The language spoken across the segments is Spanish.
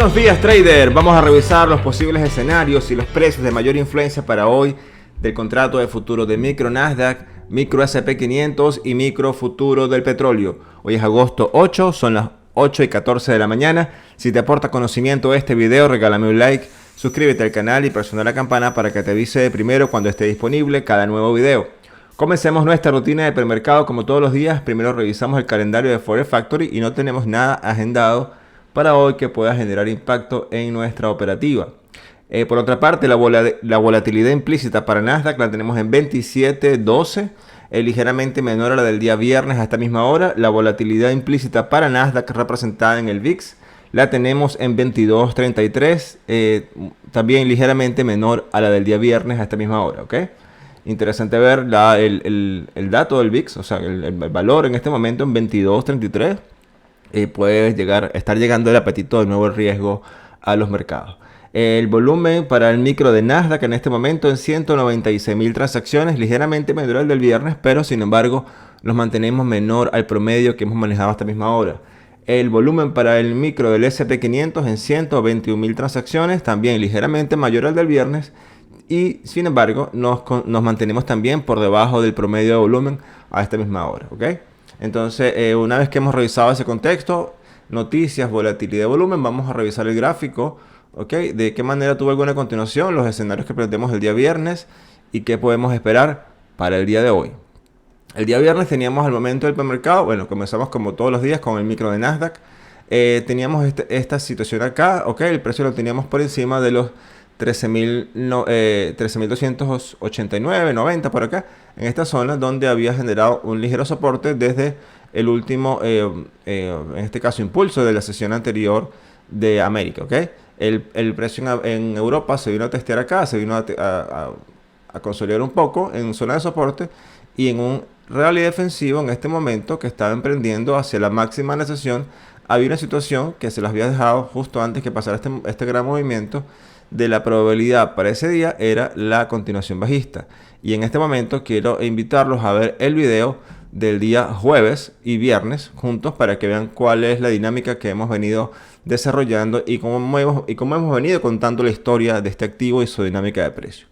Buenos días, trader. Vamos a revisar los posibles escenarios y los precios de mayor influencia para hoy del contrato de futuro de micro Nasdaq, micro S&P 500 y micro futuro del petróleo. Hoy es agosto 8, son las 8:14 de la mañana. Si te aporta conocimiento este video, regálame un like, suscríbete al canal y presiona la campana para que te avise de primero cuando esté disponible cada nuevo video. Comencemos nuestra rutina de premercado como todos los días. Primero revisamos el calendario de Forex Factory y no tenemos nada agendado para hoy que pueda generar impacto en nuestra operativa. Por otra parte, la volatilidad implícita para Nasdaq la tenemos en 27.12, ligeramente menor a la del día viernes a esta misma hora. La volatilidad implícita para Nasdaq representada en el VIX la tenemos en 22.33, también ligeramente menor a la del día viernes a esta misma hora, ¿ok? Interesante ver el dato del VIX, o sea, el valor en este momento en 22.33. Puede estar llegando el apetito de nuevo riesgo a los mercados. El volumen para el micro de Nasdaq en este momento en 196.000 transacciones, ligeramente menor al del viernes, pero sin embargo nos mantenemos menor al promedio que hemos manejado hasta misma hora. El volumen para el micro del S&P 500 en 121.000 transacciones, también ligeramente mayor al del viernes, y sin embargo nos mantenemos también por debajo del promedio de volumen a esta misma hora, ¿ok? Entonces, una vez que hemos revisado ese contexto, noticias, volatilidad de volumen, vamos a revisar el gráfico, ¿ok? De qué manera tuvo alguna continuación, los escenarios que planteamos el día viernes y qué podemos esperar para el día de hoy. El día viernes teníamos al momento del premercado, bueno, comenzamos como todos los días con el micro de Nasdaq. Teníamos esta situación acá, ¿ok? El precio lo teníamos por encima de los 13.289, 90 por acá, en esta zona donde había generado un ligero soporte desde el último, en este caso, impulso de la sesión anterior de América, ¿ok? El precio en Europa se vino a testear acá, se vino a consolidar un poco en zona de soporte y en un rally defensivo en este momento que estaba emprendiendo hacia la máxima de la sesión. Había una situación que se las había dejado justo antes que pasara este gran movimiento. De la probabilidad para ese día era la continuación bajista, y en este momento quiero invitarlos a ver el video del día jueves y viernes juntos para que vean cuál es la dinámica que hemos venido desarrollando y cómo hemos venido contando la historia de este activo y su dinámica de precio.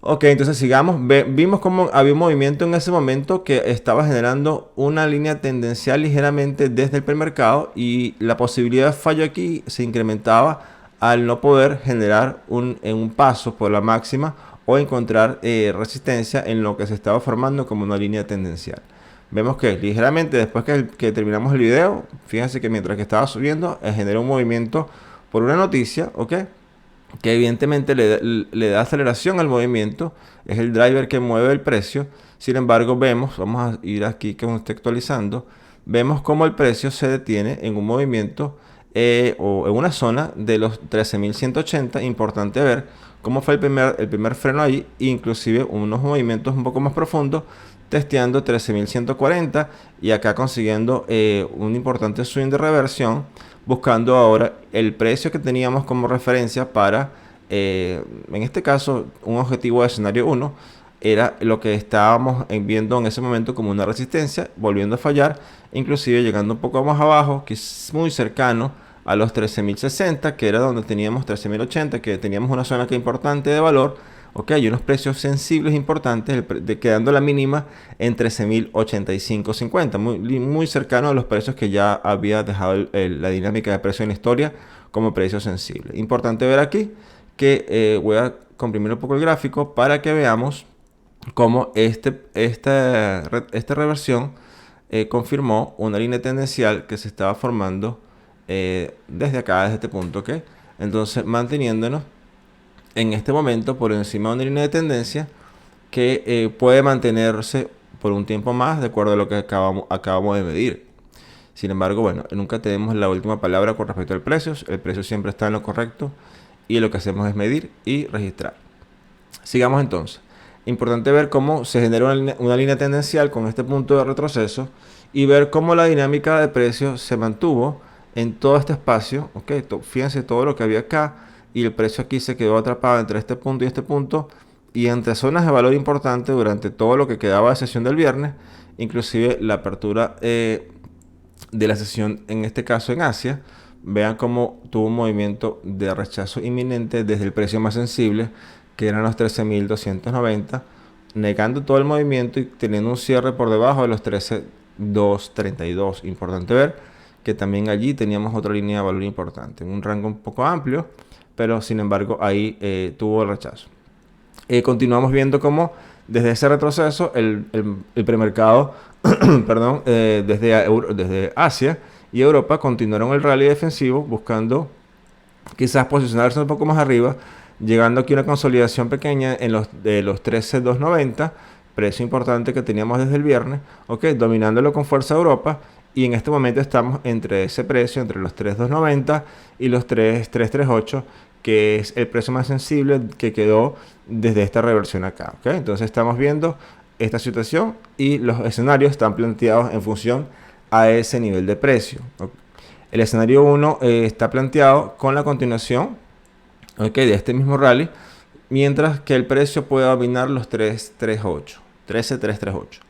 Ok, entonces sigamos. Vimos cómo había un movimiento en ese momento que estaba generando una línea tendencial ligeramente desde el premercado, y la posibilidad de fallo aquí se incrementaba al no poder generar un paso por la máxima o encontrar resistencia en lo que se estaba formando como una línea tendencial. Vemos que ligeramente después que terminamos el video, fíjense que mientras que estaba subiendo, generó un movimiento por una noticia, ¿ok? Que evidentemente le da aceleración al movimiento, es el driver que mueve el precio. Sin embargo, vamos a ir aquí contextualizando, vemos cómo el precio se detiene en un movimiento o en una zona de los 13.180. Importante ver cómo fue el primer freno ahí, inclusive unos movimientos un poco más profundos, testeando 13.140 y acá consiguiendo un importante swing de reversión, buscando ahora el precio que teníamos como referencia para, en este caso, un objetivo de escenario 1. Era lo que estábamos viendo en ese momento como una resistencia, volviendo a fallar, inclusive llegando un poco más abajo, que es muy cercano a los 13.060, que era donde teníamos 13.080, que teníamos una zona que importante de valor, ok, y unos precios sensibles importantes, quedando la mínima en 13.085.50, muy cercano a los precios que ya había dejado la dinámica de precio en la historia como precio sensible. Importante ver aquí que voy a comprimir un poco el gráfico para que veamos cómo esta reversión confirmó una línea tendencial que se estaba formando desde acá, desde este punto, ¿ok? Entonces, manteniéndonos en este momento por encima de una línea de tendencia que puede mantenerse por un tiempo más de acuerdo a lo que acabamos de medir. Sin embargo, bueno, nunca tenemos la última palabra con respecto al precio. El precio siempre está en lo correcto y lo que hacemos es medir y registrar. Sigamos entonces. Importante ver cómo se genera una línea tendencial con este punto de retroceso y ver cómo la dinámica de precios se mantuvo en todo este espacio. Okay, fíjense todo lo que había acá y el precio aquí se quedó atrapado entre este punto y entre zonas de valor importante durante todo lo que quedaba de sesión del viernes, inclusive la apertura de la sesión en este caso en Asia, vean cómo tuvo un movimiento de rechazo inminente desde el precio más sensible, que eran los 13.290, negando todo el movimiento y teniendo un cierre por debajo de los 13.232. Importante ver que también allí teníamos otra línea de valor importante, un rango un poco amplio, pero sin embargo ahí tuvo el rechazo. Continuamos viendo cómo desde ese retroceso el premercado perdón, desde Asia y Europa continuaron el rally defensivo buscando quizás posicionarse un poco más arriba, llegando aquí a una consolidación pequeña en los 13.290, precio importante que teníamos desde el viernes, dominándolo con fuerza Europa. Y en este momento estamos entre ese precio, entre los 3.290 y los 3.338, que es el precio más sensible que quedó desde esta reversión acá. Entonces estamos viendo esta situación y los escenarios están planteados en función a ese nivel de precio. El escenario 1 está planteado con la continuación de este mismo rally, mientras que el precio puede dominar los 13.338.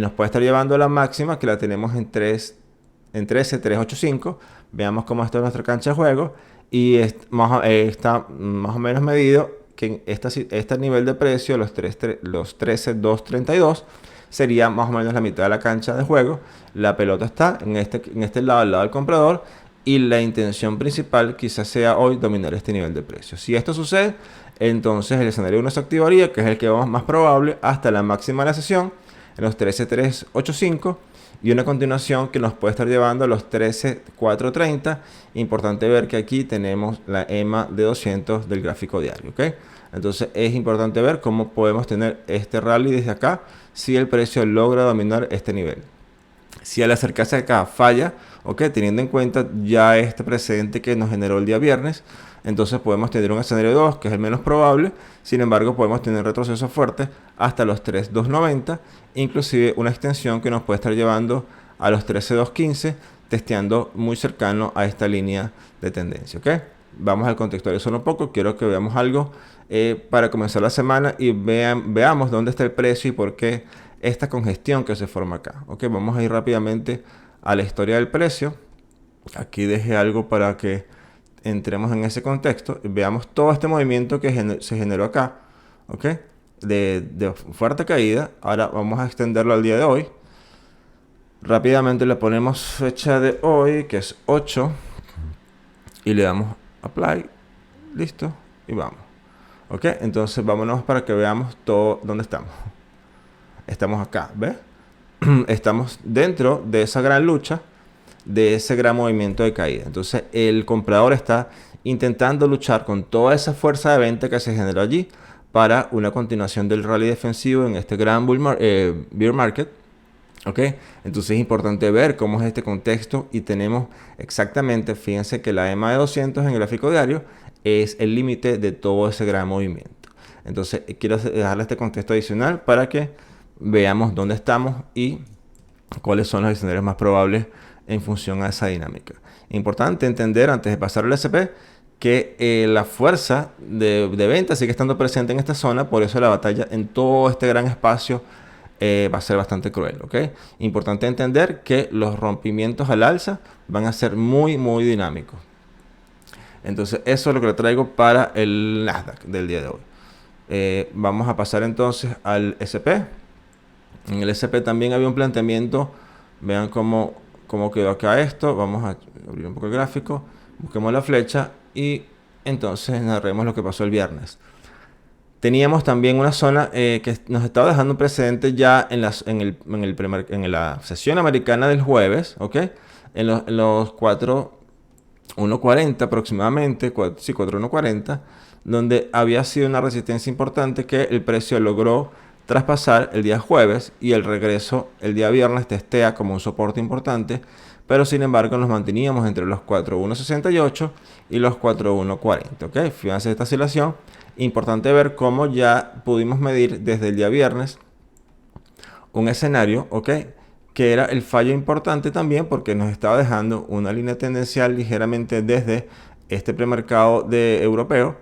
Nos puede estar llevando a la máxima, que la tenemos en 13.385. Veamos cómo está nuestra cancha de juego. Y está más o menos medido que este nivel de precio, los 13.232, sería más o menos la mitad de la cancha de juego. La pelota está en este lado, al lado del comprador. Y la intención principal quizás sea hoy dominar este nivel de precio. Si esto sucede, entonces el escenario 1 se activaría, que es el que vamos más probable, hasta la máxima de la sesión, en los 13.385, y una continuación que nos puede estar llevando a los 13.430. Importante ver que aquí tenemos la EMA de 200 del gráfico diario. Entonces es importante ver cómo podemos tener este rally desde acá si el precio logra dominar este nivel. Si al acercarse acá falla, teniendo en cuenta ya este precedente que nos generó el día viernes, entonces podemos tener un escenario 2, que es el menos probable. Sin embargo, podemos tener retrocesos fuertes hasta los 3.290, inclusive una extensión que nos puede estar llevando a los 13.215, testeando muy cercano a esta línea de tendencia. Vamos al contextualizar un poco. Quiero que veamos algo para comenzar la semana y veamos dónde está el precio y por qué esta congestión que se forma acá. Vamos a ir rápidamente a la historia del precio. Aquí dejé algo para que entremos en ese contexto y veamos todo este movimiento que se generó acá, de fuerte caída. Ahora vamos a extenderlo al día de hoy. Rápidamente le ponemos fecha de hoy, que es 8, y le damos apply, listo, y vamos. Entonces vámonos para que veamos todo dónde estamos. Estamos acá, ¿ves? Estamos dentro de esa gran lucha, de ese gran movimiento de caída. Entonces el comprador está intentando luchar con toda esa fuerza de venta que se generó allí para una continuación del rally defensivo en este gran bear market. Entonces es importante ver cómo es este contexto y tenemos exactamente, fíjense que la EMA de 200 en el gráfico diario es el límite de todo ese gran movimiento. Entonces quiero dejarle este contexto adicional para que veamos dónde estamos y cuáles son los escenarios más probables en función a esa dinámica. Importante entender antes de pasar al SP que la fuerza de venta sigue estando presente en esta zona, por eso la batalla en todo este gran espacio va a ser bastante cruel. Importante entender que los rompimientos al alza van a ser muy dinámicos. Entonces eso es lo que le traigo para el Nasdaq del día de hoy. Vamos a pasar entonces al SP. En el SP también había un planteamiento. Vean cómo quedó acá esto. Vamos a abrir un poco el gráfico, busquemos la flecha y entonces narremos lo que pasó el viernes. Teníamos también una zona que nos estaba dejando un precedente ya en la sesión americana del jueves, en los 4.140 aproximadamente, 4.140, donde había sido una resistencia importante que el precio logró traspasar el día jueves, y el regreso el día viernes testea como un soporte importante, pero sin embargo nos manteníamos entre los 4.168 y los 4.140. Fíjense esta oscilación. Importante ver cómo ya pudimos medir desde el día viernes un escenario, que era el fallo importante también porque nos estaba dejando una línea tendencial ligeramente desde este premercado europeo.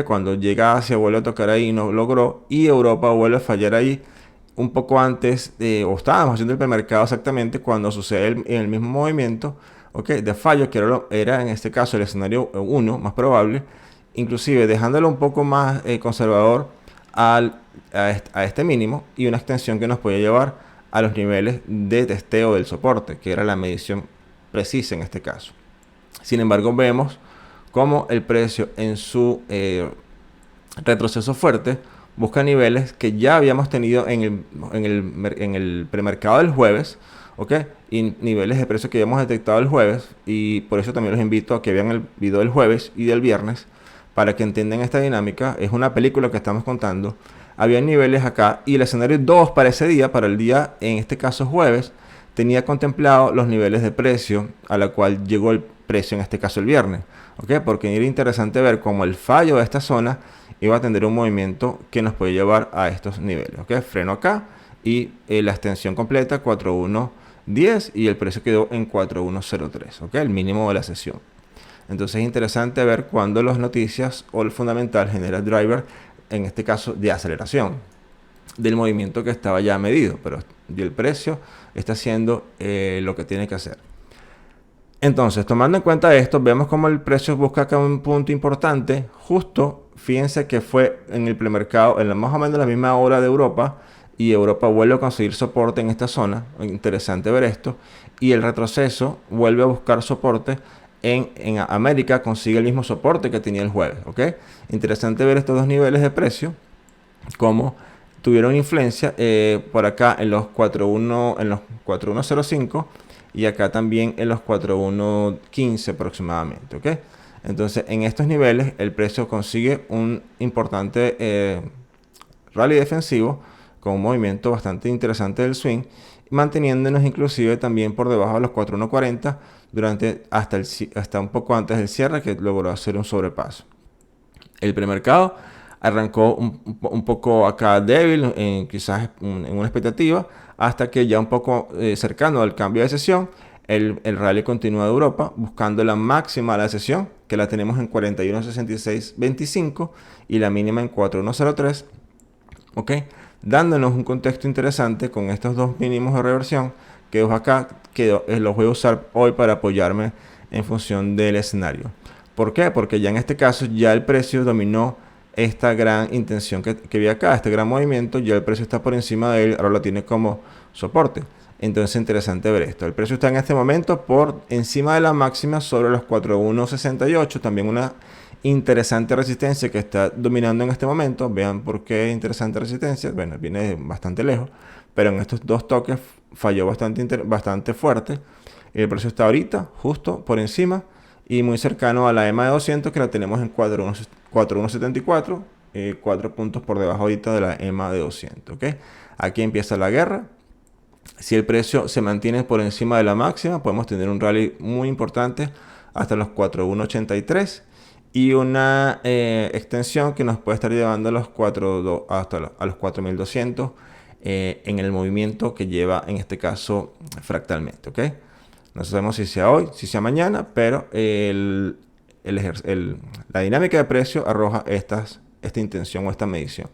Cuando llega Asia vuelve a tocar ahí, no logró, y Europa vuelve a fallar ahí un poco antes o estábamos haciendo el premercado exactamente cuando sucede en el mismo movimiento, ¿ok? De fallo, que era en este caso el escenario 1 más probable, inclusive dejándolo un poco más conservador a este mínimo, y una extensión que nos puede llevar a los niveles de testeo del soporte, que era la medición precisa en este caso. Sin embargo, vemos cómo el precio en su retroceso fuerte busca niveles que ya habíamos tenido en el premercado del jueves, ¿ok? Y niveles de precio que habíamos detectado el jueves, y por eso también los invito a que vean el video del jueves y del viernes para que entiendan esta dinámica. Es una película que estamos contando. Había niveles acá y el escenario 2 para ese día, para el día, en este caso jueves, tenía contemplado los niveles de precio a la cual llegó el precio, en este caso el viernes, ¿ok? Porque era interesante ver cómo el fallo de esta zona iba a tener un movimiento que nos puede llevar a estos niveles, ¿ok? Freno acá y la extensión completa 4110 y el precio quedó en 4103, ¿ok? El mínimo de la sesión. Entonces es interesante ver cuando las noticias o el fundamental genera driver, en este caso de aceleración del movimiento que estaba ya medido, pero el precio está haciendo lo que tiene que hacer. Entonces, tomando en cuenta esto, vemos como el precio busca acá un punto importante. Justo, fíjense que fue en el premercado, en más o menos la misma hora de Europa, y Europa vuelve a conseguir soporte en esta zona. Interesante ver esto. Y el retroceso vuelve a buscar soporte en América, consigue el mismo soporte que tenía el jueves, ¿ok? Interesante ver estos dos niveles de precio, como tuvieron influencia por acá en los 4.1, en los 4.105, y acá también en los 4.115 aproximadamente, ¿ok? Entonces en estos niveles el precio consigue un importante rally defensivo con un movimiento bastante interesante del swing, manteniéndonos inclusive también por debajo de los 4.140 durante hasta un poco antes del cierre, que logró hacer un sobrepaso. El premercado arrancó un poco acá débil, quizás en una expectativa, hasta que ya un poco cercano al cambio de sesión, el rally continúa de Europa buscando la máxima de la sesión, que la tenemos en 41.6625 y la mínima en 41.03, ¿ok? Dándonos un contexto interesante con estos dos mínimos de reversión que dejo acá, que los voy a usar hoy para apoyarme en función del escenario. ¿Por qué? Porque ya en este caso ya el precio dominó esta gran intención que vi acá, este gran movimiento, ya el precio está por encima de él, ahora lo tiene como soporte. Entonces es interesante ver esto. El precio está en este momento por encima de la máxima sobre los 4.168, también una interesante resistencia que está dominando en este momento. Vean por qué interesante resistencia. Bueno, viene bastante lejos, pero en estos dos toques falló bastante fuerte. El precio está ahorita justo por encima y muy cercano a la EMA de 200, que la tenemos en 4.174, 4 puntos por debajo ahorita de la EMA de 200, ¿ok? Aquí empieza la guerra. Si el precio se mantiene por encima de la máxima, podemos tener un rally muy importante hasta los 4.183 y una extensión que nos puede estar llevando a los 4.200 en el movimiento que lleva en este caso fractalmente, ¿ok? No sabemos si sea hoy, si sea mañana, pero la dinámica de precio arroja esta intención o esta medición.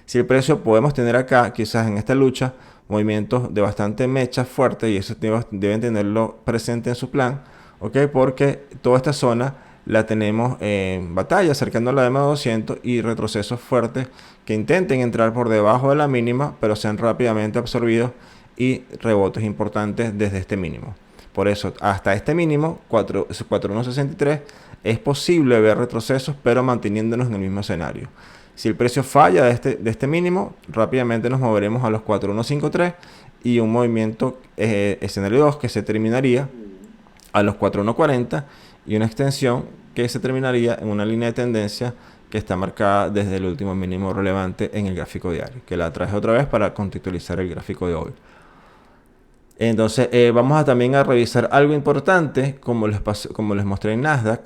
Si el precio podemos tener acá, quizás en esta lucha, movimientos de bastante mecha fuerte, y eso deben tenerlo presente en su plan, ¿ok? Porque toda esta zona la tenemos en batalla, acercando a la EMA 200 y retrocesos fuertes que intenten entrar por debajo de la mínima, pero sean rápidamente absorbidos y rebotes importantes desde este mínimo. Por eso, hasta este mínimo, 4.163, es posible ver retrocesos, pero manteniéndonos en el mismo escenario. Si el precio falla de este mínimo, rápidamente nos moveremos a los 4.153 y un movimiento escenario 2 que se terminaría a los 4.140 y una extensión que se terminaría en una línea de tendencia que está marcada desde el último mínimo relevante en el gráfico diario, que la traje otra vez para contextualizar el gráfico de hoy. Entonces vamos también a revisar algo importante, como les mostré en Nasdaq.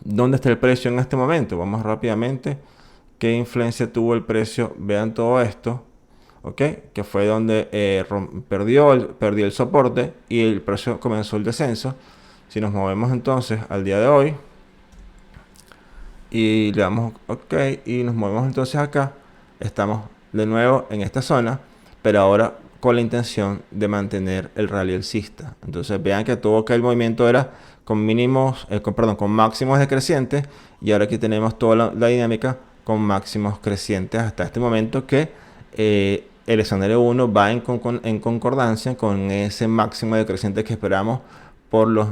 ¿Dónde está el precio en este momento? Vamos rápidamente. ¿Qué influencia tuvo el precio? Vean todo esto, ¿ok? Que fue donde perdió el soporte y el precio comenzó el descenso. Si nos movemos entonces al día de hoy y le damos OK y nos movemos entonces acá, estamos de nuevo en esta zona, pero ahora con la intención de mantener el rally alcista. Entonces vean que todo aquel movimiento era con mínimos, con máximos decrecientes, y ahora aquí tenemos toda la dinámica con máximos crecientes hasta este momento, que el escenario 1 va en concordancia con ese máximo decreciente que esperamos por los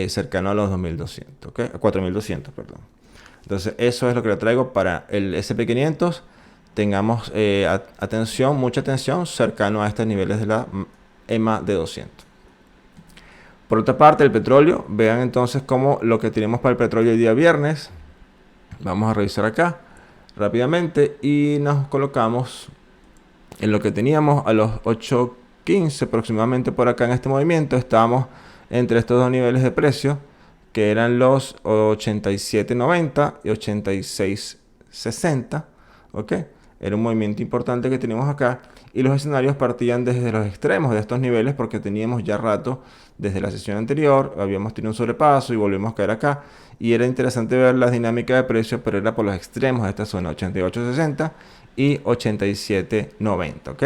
cercano a los 2200, ¿okay? 4200, perdón. Entonces eso es lo que le traigo para el SP500. Tengamos atención, mucha atención, cercano a estos niveles de la EMA de 200. Por otra parte, el petróleo, vean entonces cómo lo que tenemos para el petróleo el día viernes. Vamos a revisar acá rápidamente y nos colocamos en lo que teníamos a los 8.15 aproximadamente por acá en este movimiento. Estábamos entre estos dos niveles de precio, que eran los 87.90 y 86.60, ¿ok? Era un movimiento importante que teníamos acá, y los escenarios partían desde los extremos de estos niveles, porque teníamos ya rato desde la sesión anterior, habíamos tenido un sobrepaso y volvimos a caer acá, y era interesante ver las dinámicas de precios, pero era por los extremos de esta zona, 88.60 y 87.90, ¿ok?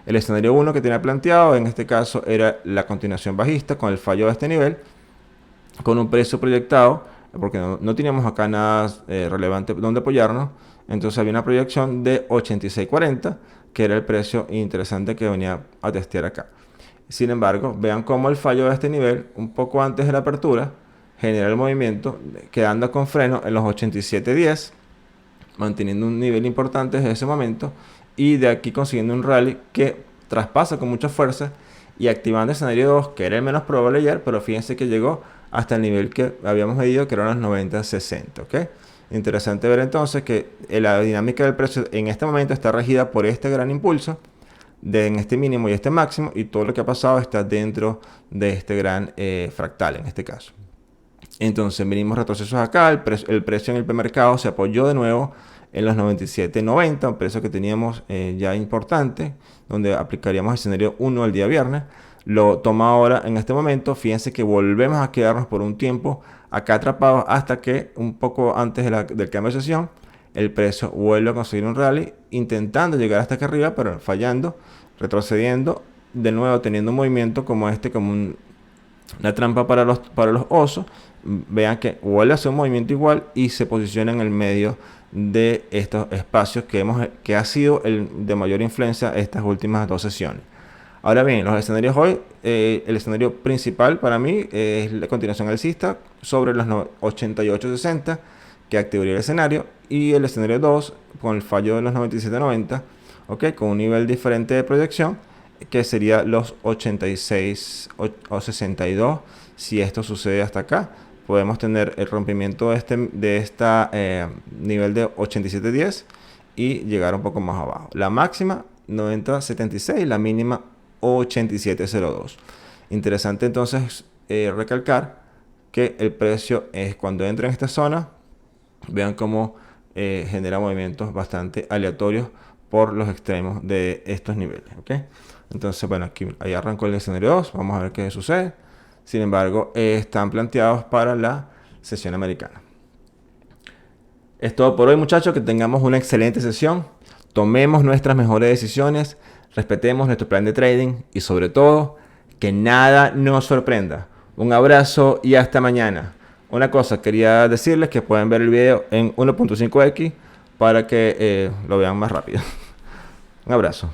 El escenario 1 que tenía planteado en este caso era la continuación bajista con el fallo de este nivel, con un precio proyectado, porque no teníamos acá nada relevante donde apoyarnos. Entonces había una proyección de 86.40, que era el precio interesante que venía a testear acá. Sin embargo, vean cómo el fallo de este nivel, un poco antes de la apertura, genera el movimiento, quedando con freno en los 87.10, manteniendo un nivel importante desde ese momento, y de aquí consiguiendo un rally que traspasa con mucha fuerza y activando el escenario 2, que era el menos probable ayer, pero fíjense que llegó hasta el nivel que habíamos medido, que eran los 90.60, ¿ok? Interesante ver entonces que la dinámica del precio en este momento está regida por este gran impulso en este mínimo y este máximo, y todo lo que ha pasado está dentro de este gran fractal en este caso. Entonces venimos retrocesos acá, el precio en el premercado se apoyó de nuevo en los 97.90, un precio que teníamos ya importante, donde aplicaríamos el escenario 1 el día viernes. Lo toma ahora en este momento. Fíjense que volvemos a quedarnos por un tiempo acá atrapados, hasta que un poco antes del cambio de sesión el precio vuelve a conseguir un rally, intentando llegar hasta acá arriba, pero fallando, retrocediendo, de nuevo teniendo un movimiento como este, como una trampa para los osos. Vean que vuelve a hacer un movimiento igual y se posiciona en el medio de estos espacios que ha sido el de mayor influencia estas últimas dos sesiones. Ahora bien, los escenarios hoy, el escenario principal para mí es la continuación alcista sobre los 88.60, que activaría el escenario, y el escenario 2 con el fallo de los 97.90, ¿ok? Con un nivel diferente de proyección, que sería los 86 o 62. Si esto sucede hasta acá, podemos tener el rompimiento de este nivel de 87.10 y llegar un poco más abajo. La máxima 90.76, la mínima 87.02. Interesante entonces recalcar que el precio es cuando entra en esta zona, vean cómo genera movimientos bastante aleatorios por los extremos de estos niveles, ¿ok? Entonces, bueno, ahí arrancó el escenario 2, vamos a ver qué sucede. Sin embargo, están planteados para la sesión americana. Es todo por hoy, muchachos. Que tengamos una excelente sesión. Tomemos nuestras mejores decisiones. Respetemos nuestro plan de trading. Y sobre todo, que nada nos sorprenda. Un abrazo y hasta mañana. Una cosa, quería decirles que pueden ver el video en 1.5x para que lo vean más rápido. Un abrazo.